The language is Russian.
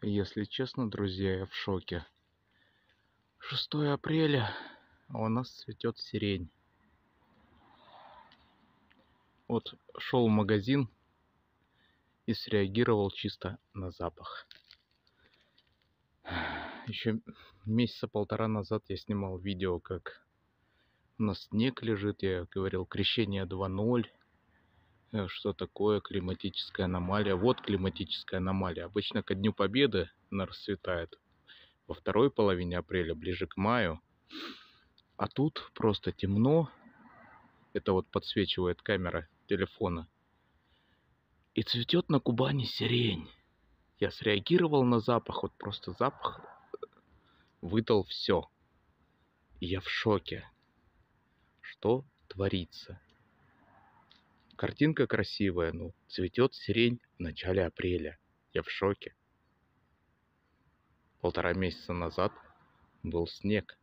Если честно, друзья, я в шоке. 6 апреля, а у нас цветет сирень. Вот шел в магазин и среагировал чисто на запах. Еще месяца полтора назад я снимал видео, как у нас снег лежит. Я говорил, крещение 2.0. Что такое климатическая аномалия? Вот климатическая аномалия. Обычно ко Дню Победы она расцветает во второй половине апреля, ближе к маю. А тут просто темно. Это вот подсвечивает камера телефона. И цветет на Кубани сирень. Я среагировал на запах. Вот просто запах выдал все. И я в шоке. Что творится? Картинка красивая, ну, цветет сирень в начале апреля. Я в шоке. 1,5 месяца назад был снег.